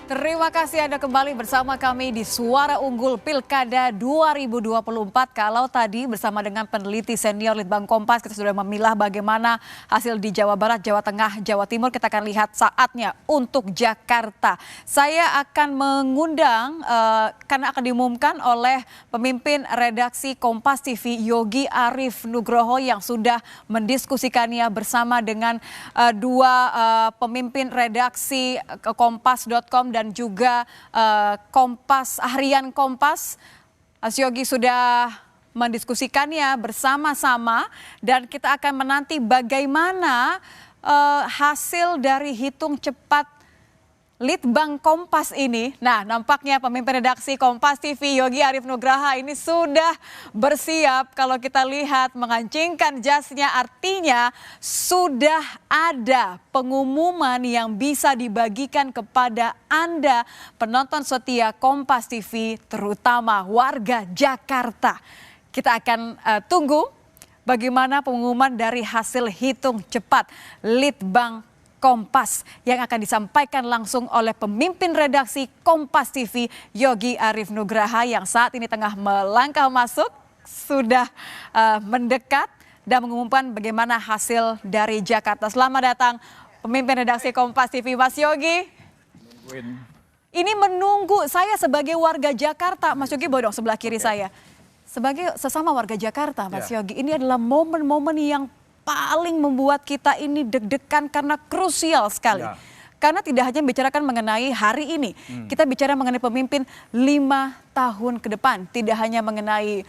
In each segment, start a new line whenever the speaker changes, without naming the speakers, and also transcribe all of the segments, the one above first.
Terima kasih Anda kembali bersama kami di Suara Unggul Pilkada 2024. Kalau tadi bersama dengan peneliti senior Litbang Kompas kita sudah memilah bagaimana hasil di Jawa Barat, Jawa Tengah, Jawa Timur. Kita akan lihat saatnya untuk Jakarta. Saya akan mengundang karena akan diumumkan oleh pemimpin redaksi Kompas TV Yogi Arif Nugroho yang sudah mendiskusikannya bersama dengan dua pemimpin redaksi Kompas.com dan juga Kompas, Harian Kompas. Mas Yogi sudah mendiskusikannya bersama-sama dan kita akan menanti bagaimana hasil dari hitung cepat Litbang Kompas ini. Nah, nampaknya pemimpin redaksi Kompas TV Yogi Arif Nugroho ini sudah bersiap. Kalau kita lihat mengancingkan jasnya, artinya sudah ada pengumuman yang bisa dibagikan kepada Anda penonton setia Kompas TV, terutama warga Jakarta. Kita akan tunggu bagaimana pengumuman dari hasil hitung cepat Litbang Kompas yang akan disampaikan langsung oleh pemimpin redaksi Kompas TV Yogi Arif Nugroho yang saat ini tengah melangkah masuk, sudah mendekat dan mengumumkan bagaimana hasil dari Jakarta. Selamat datang pemimpin redaksi Kompas TV, Mas Yogi. Ini menunggu, saya sebagai warga Jakarta, Mas Yogi boleh dong sebelah kiri saya. Sebagai sesama warga Jakarta, Mas Yogi, ini adalah momen-momen yang paling membuat kita ini deg-degan karena krusial sekali. Karena tidak hanya bicarakan mengenai hari ini, kita bicara mengenai pemimpin 5 tahun ke depan. Tidak hanya mengenai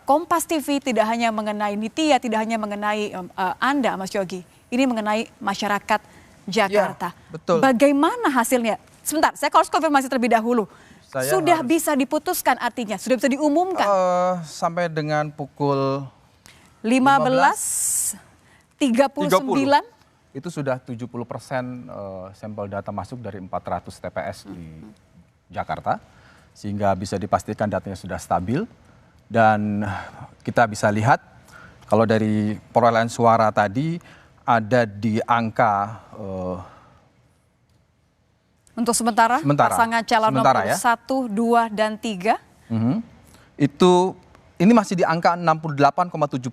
Kompas TV, tidak hanya mengenai Nitya, tidak hanya mengenai Anda, Mas Yogi. Ini mengenai masyarakat Jakarta.
Ya, betul.
Bagaimana hasilnya? Sebentar, saya harus konfirmasi terlebih dahulu. Sudah bisa diputuskan artinya, sudah bisa diumumkan?
Sampai dengan pukul
15.39
itu sudah 70% sampel data masuk dari 400 TPS di Jakarta, sehingga bisa dipastikan datanya sudah stabil. Dan kita bisa lihat kalau dari perolehan suara tadi ada di angka
untuk sementara pasangan calon nomor 1, 2, dan 3
itu ini masih di angka 68,75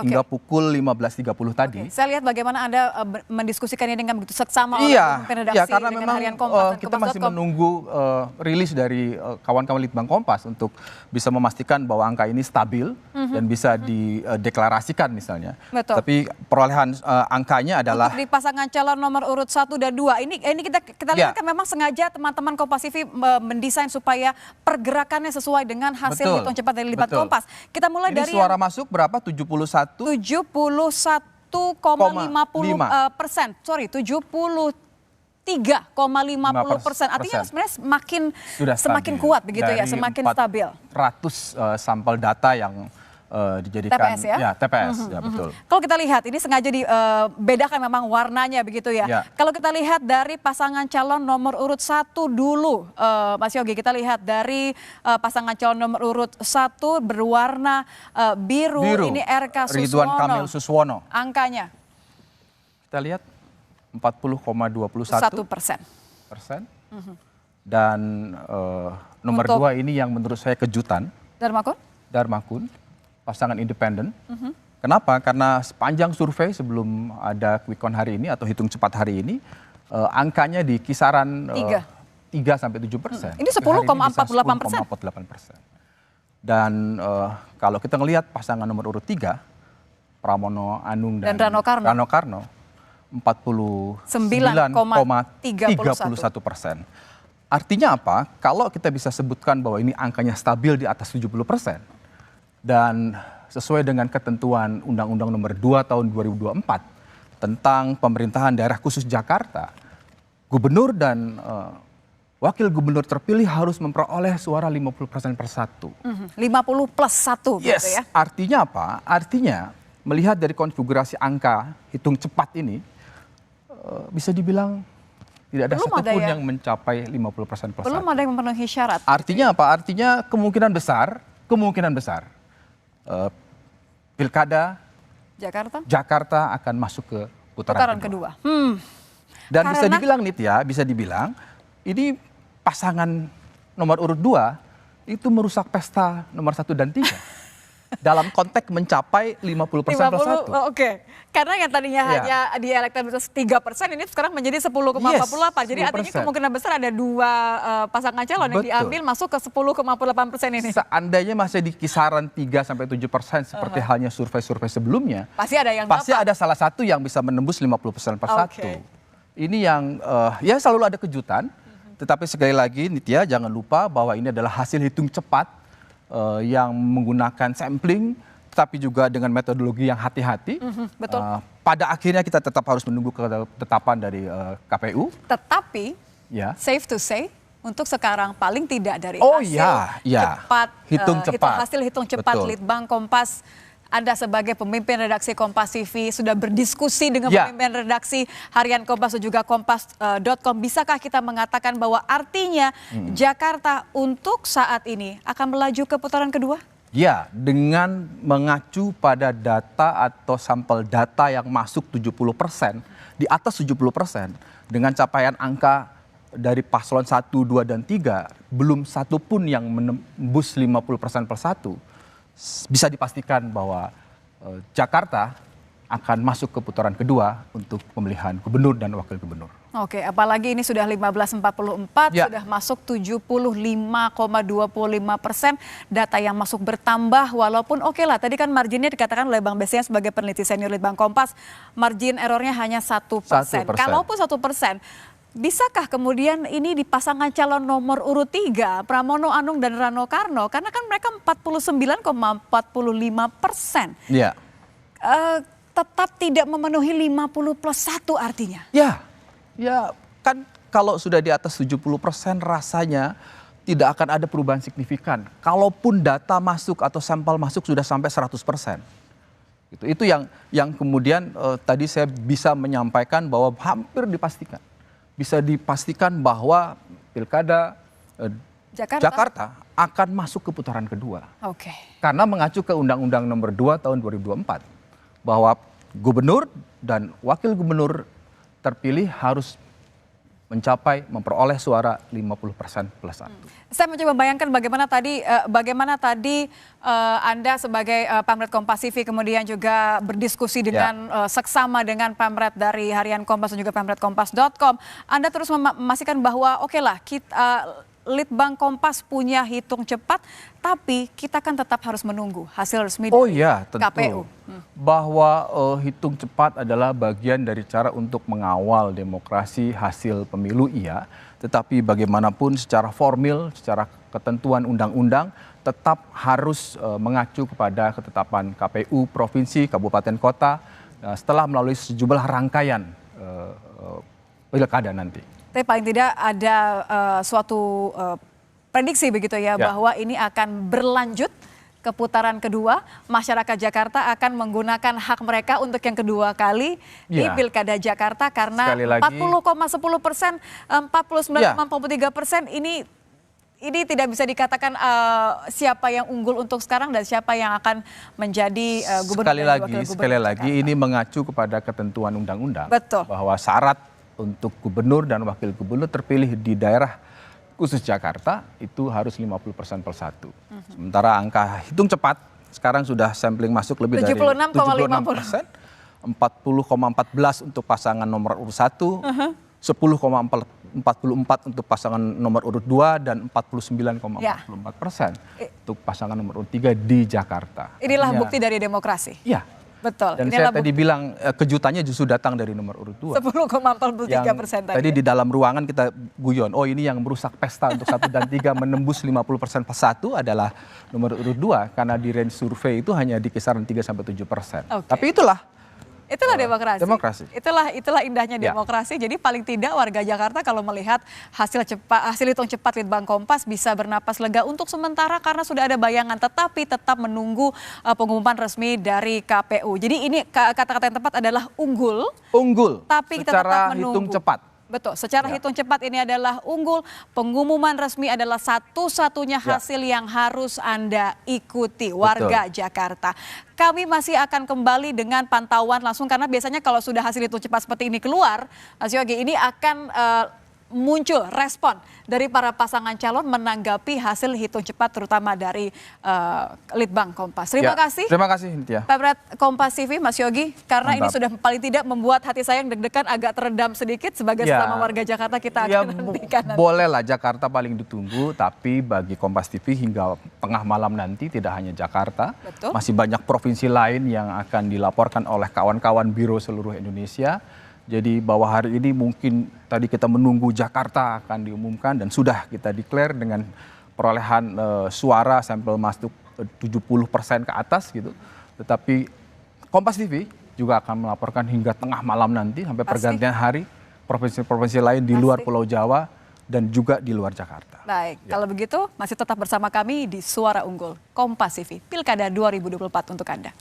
hingga pukul 15.30 tadi.
Saya lihat bagaimana Anda mendiskusikannya dengan begitu seksama oleh pemimpin redaksi
karena
dengan
memang
Harian Kompas dan
kita masih menunggu rilis dari kawan-kawan Litbang Kompas untuk bisa memastikan bahwa angka ini stabil dan bisa dideklarasikan misalnya.
Betul.
Tapi perolehan angkanya adalah
untuk di pasangan calon nomor urut 1 dan 2 ini kita lihat kan memang sengaja teman-teman Kompas TV mendesain supaya pergerakannya sesuai dengan hasil hitung cepat dari Litbang Kompas. Kita mulai
ini
dari
suara masuk berapa? 71,50%.
Sorry, 73,50%. Artinya sebenarnya semakin kuat begitu ya, semakin stabil.
100 sampel data yang dijadikan
TPS ya?
Ya, TPS, ya betul.
Kalau kita lihat ini sengaja dibedakan memang warnanya begitu ya. Kalau kita lihat dari pasangan calon nomor urut 1 dulu, Mas Yogi, kita lihat dari pasangan calon nomor urut 1 berwarna biru. Ini RK Suswono.
Ridwan Kamil Suswono.
Angkanya?
Kita lihat 40,21%. Dan nomor 2 ini yang menurut saya kejutan. Darmakun. Pasangan independen. Kenapa? Karena sepanjang survei sebelum ada quick count hari ini atau hitung cepat hari ini, angkanya di kisaran 3-7%.
Ini 10,48%.
Dan kalau kita melihat pasangan nomor urut 3, Pramono Anung dan Rano Karno, 49,31%. Artinya apa? Kalau kita bisa sebutkan bahwa ini angkanya stabil di atas 70%, dan sesuai dengan ketentuan Undang-Undang Nomor 2 Tahun 2024 tentang pemerintahan daerah khusus Jakarta, gubernur dan wakil gubernur terpilih harus memperoleh suara 50% per 1.
50 plus 1
yes, gitu ya. Artinya apa? Artinya melihat dari konfigurasi angka hitung cepat ini, bisa dibilang tidak ada satupun yang mencapai 50% plus 1.
Belum ada yang memenuhi syarat.
Artinya apa? Artinya kemungkinan besar Pilkada Jakarta akan masuk ke putaran kedua. Dan bisa dibilang Nitya, ini pasangan nomor urut 2 itu merusak pesta nomor 1 dan 3. Dalam konteks mencapai 50% plus 1.
Oke. Karena yang tadinya hanya di elektabilitas 3%, ini sekarang menjadi 10,48. Jadi
10%.
artinya kemungkinan besar ada 2 pasangan calon yang diambil masuk ke 10,8% ini.
Seandainya masih di kisaran 3-7% seperti halnya survei-survei sebelumnya,
pasti ada yang
ada salah satu yang bisa menembus 50% plus 1. Ini yang ya selalu ada kejutan. Tetapi sekali lagi Nitya, jangan lupa bahwa ini adalah hasil hitung cepat yang menggunakan sampling, tapi juga dengan metodologi yang hati-hati.
Betul.
Pada akhirnya kita tetap harus menunggu ketetapan dari KPU.
Tetapi, safe to say, untuk sekarang paling tidak dari hasil hitung cepat Litbang Kompas. Anda sebagai pemimpin redaksi Kompas TV sudah berdiskusi dengan pemimpin redaksi harian Kompas dan juga kompas.com. Bisakah kita mengatakan bahwa artinya Jakarta untuk saat ini akan melaju ke putaran kedua?
Ya, dengan mengacu pada data atau sampel data yang masuk 70%, di atas 70%, dengan capaian angka dari paslon 1, 2, dan 3, belum satu pun yang menembus 50% plus 1, bisa dipastikan bahwa Jakarta akan masuk ke putaran kedua untuk pemilihan gubernur dan wakil gubernur.
Oke, apalagi ini sudah 1544, sudah masuk 75,25%, data yang masuk bertambah, walaupun oke lah, tadi kan marginnya dikatakan oleh Bang Bestian sebagai peneliti senior Litbang Kompas, margin errornya hanya 1%. Kalaupun 1%, bisakah kemudian ini di pasangan calon nomor urut 3, Pramono Anung dan Rano Karno, karena kan mereka 49,45%. Tetap tidak memenuhi 50 plus 1 artinya.
Ya kan kalau sudah di atas 70% rasanya tidak akan ada perubahan signifikan. Kalaupun data masuk atau sampel masuk sudah sampai 100%. Itu yang kemudian tadi saya bisa menyampaikan bahwa hampir dipastikan. Bisa dipastikan bahwa Pilkada Jakarta akan masuk ke putaran kedua. Karena mengacu ke Undang-Undang Nomor 2 Tahun 2024 bahwa gubernur dan wakil gubernur terpilih harus memperoleh suara 50% plus 1.
Saya mencoba bayangkan bagaimana tadi Anda sebagai Pamret Kompas TV kemudian juga berdiskusi dengan seksama dengan Pamret dari harian Kompas dan juga pamretkompas.com. Anda terus memastikan bahwa Litbang Kompas punya hitung cepat, tapi kita kan tetap harus menunggu hasil resmi dari KPU. Bahwa hitung cepat adalah bagian dari cara untuk mengawal demokrasi hasil pemilu tetapi bagaimanapun secara formil, secara ketentuan undang-undang tetap harus mengacu kepada ketetapan KPU, provinsi, kabupaten, kota setelah melalui sejumlah rangkaian pilkada nanti. Tapi paling tidak ada suatu prediksi begitu bahwa ini akan berlanjut ke putaran kedua. Masyarakat Jakarta akan menggunakan hak mereka untuk yang kedua kali di Pilkada Jakarta karena 40,10%, 49,3% ini tidak bisa dikatakan siapa yang unggul untuk sekarang dan siapa yang akan menjadi gubernur dan wakil gubernur.
Sekali lagi ini mengacu kepada ketentuan undang-undang bahwa syarat untuk gubernur dan wakil gubernur terpilih di daerah khusus Jakarta itu harus 50% plus 1. Sementara angka hitung cepat sekarang sudah sampling masuk lebih dari 76,50%, 40,14 untuk pasangan nomor urut 1, 10,44 untuk pasangan nomor urut 2, dan 49,44% untuk pasangan nomor urut 3 di Jakarta.
Inilah bukti dari demokrasi. Betul.
Dan saya tadi bilang kejutannya justru datang dari nomor urut 2.
10,43%
tadi di dalam ruangan kita guyon, ini yang merusak pesta untuk 1 dan 3 menembus 50% plus 1 adalah nomor urut 2. Karena di range survei itu hanya di kisaran 3-7%. Tapi itulah demokrasi. Itulah indahnya demokrasi. Jadi paling tidak warga Jakarta kalau melihat hasil hitung cepat Litbang Kompas bisa bernapas lega untuk sementara karena sudah ada bayangan, tetapi tetap menunggu pengumuman resmi dari KPU. Jadi ini kata-kata yang tepat adalah unggul. Tapi kita tetap menunggu. Hitung cepat. Betul, secara hitung cepat ini adalah unggul. Pengumuman resmi adalah satu-satunya hasil yang harus Anda ikuti, warga Jakarta. Kami masih akan kembali dengan pantauan langsung karena biasanya kalau sudah hasil hitung cepat seperti ini keluar, Mas Yogi, ini akan
muncul respon dari para pasangan calon menanggapi hasil hitung cepat terutama dari Litbang Kompas. Terima kasih.
Terima kasih Nitya.
Pak Kompas TV, Mas Yogi, karena ini sudah paling tidak membuat hati saya yang deg-degan agak teredam sedikit sebagai sesama warga Jakarta kita akan nantikan.
Boleh lah, Jakarta paling ditunggu, tapi bagi Kompas TV hingga tengah malam nanti tidak hanya Jakarta, masih banyak provinsi lain yang akan dilaporkan oleh kawan-kawan Biro seluruh Indonesia. Jadi bahwa hari ini mungkin tadi kita menunggu Jakarta akan diumumkan dan sudah kita declare dengan perolehan suara sampel masuk 70% ke atas gitu. Tetapi Kompas TV juga akan melaporkan hingga tengah malam nanti sampai pergantian hari provinsi-provinsi lain di luar Pulau Jawa dan juga di luar Jakarta.
Baik, kalau begitu masih tetap bersama kami di Suara Unggul Kompas TV Pilkada 2024 untuk Anda.